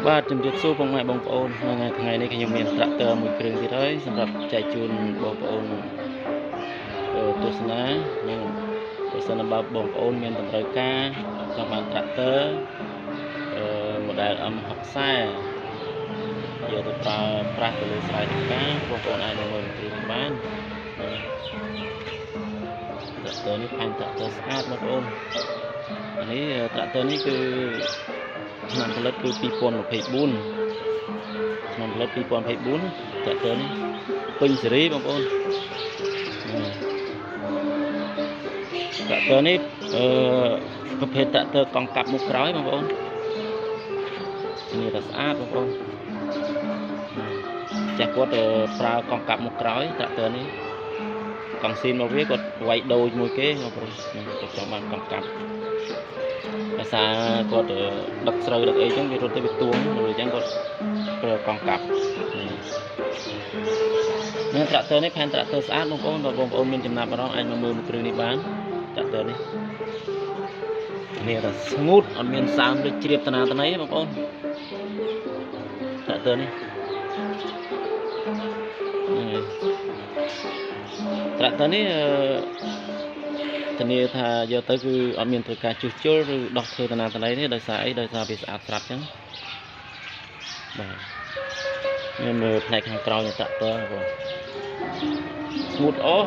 បាទជំរាបសួរពុកម៉ែបងប្អូនថ្ងៃនេះខ្ញុំមានត្រាក់ទ័រមួយគ្រឿងទៀតហើយសម្រាប់ចែកជូនបងប្អូនទស្សនានិងបើសិនបើបងប្អូនមានតម្រូវការចង់បានត្រាក់ទ័រmodel M60 យកទៅប្រើប្រាស់ទៅលើស្រែចម្ការបងប្អូនអាចនឹងមើលគ្រឿងបានត្រាក់ទ័រនេះផែនត្រាក់ទ័រស្អាតបងប្អូននេះត្រាក់ទ័រនេះគឺឆ្នាំផលិតគឺ2024ឆ្នាំផលិត2024ត្រាក់ទ័រនេះពេញសេរីបងប្អូនត្រាក់ទ័រនេះប្រភេទត្រាក់ទ័រកង់កាប់មុខក្រោយបងប្អូននេះតែស្អាតបងប្អូនចាស់គាត់ប្រើកង់កាប់មុខក្រោយត្រាក់ទ័រនេះកង់ស៊ីនមកវាគាត់វាយដូចមួយគេបងប្អូនគាត់ចង់បានកង់កាប់ភាសាគាត់ដឹកស្រូវដឹកអីចឹងវារត់ទៅវាទួងឬអញ្ចឹងគាត់ប្រើកង់កាប់នេះត្រាក់ទ័រនេះផែនត្រាក់ទ័រស្អាតបងប្អូនបើបងប្អូនមានចំណាប់អារម្មណ៍អាចមកមើលមួយគ្រឿងនេះបានត្រាក់ទ័រនេះតែស្ងួតអត់មានសើមដូចជ្រាបតាណាតាណីទេបងប្អូនត្រាក់ទ័រនេះត្រាក់ទ័រនេះធានាថាយកទៅគឺអត់មានត្រូវការជួសជុលឬដោះធ្វើតាណាតាណីទេដោយសារអីដោយសារវាស្អាតស្រាប់ចឹងបាទនេះមើលផ្នែកខាងក្រោយនៃត្រាក់ទ័របងប្អូនស្ងួតអូ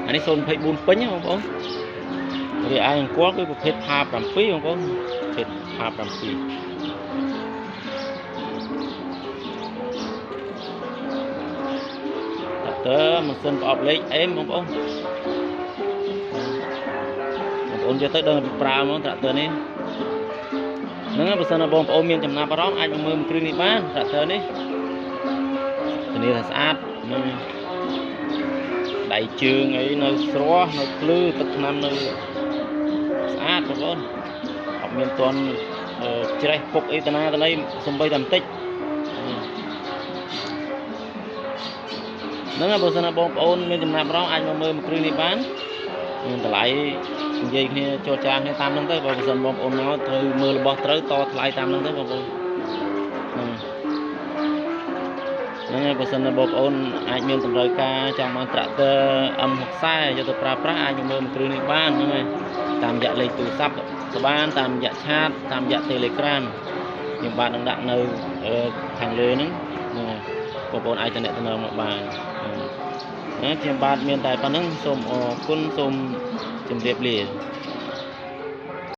អានេះ024ពេញបងប្អូនវាអាចអង្គលគឺប្រភេទផា7បងប្អូនប្រភេទផា7ត្រាក់ទ័រម៉ាស៊ីនប្រអប់លេខអេមបងប្អូនយកទៅដឹងប្រើហ្មងត្រាក់ទ័រនេះហ្នឹងបើសិនណាបងប្អូនមានចំណាប់អារម្មណ៍អាចមកមើលមួយគ្រឿងនេះបានត្រាក់ទ័រនេះធានាថាស្អាតនឹងដៃជើងអីនៅស្រស់នៅភ្លឺទឹកថ្នាំនៅស្អាតបងប្អូនអត់មានតន់ច្រេះពុកអីតាណាតាណីសំបីតែបន្តិចហ្នឹងបើសិនណាបងប្អូនមានចំណាប់អារម្មណ៍អាចមកមើលមួយគ្រឿងនេះបានមានតម្លៃនិយាយគ្នាចរចាគ្នាតាមហ្នឹងទៅបើសិនបងប្អូនមកត្រូវមើលរបស់ត្រូវតថ្លៃតាមហ្នឹងទៅបងប្អូនហ្នឹងហើយបើសិនណាបងប្អូនអាចមានតម្រូវការចង់បានត្រាក់ទ័រ M60 យកទៅប្រើប្រាស់អាចមកមើលមួយគ្រឿងនេះបានហ្នឹងហើយតាមរយៈលេខទូរស័ព្ទក៏បានតាមរយៈឆាតតាមរយៈ Telegram ខ្ញុំបាននឹងដាក់នៅខាងលើហ្នឹងបងប្អូនអាចទំនាក់ទំនងមកបានខ្ញុំបាទមានតែប៉ុណ្្នឹងសូមអរគុណសូមជម្រាបលា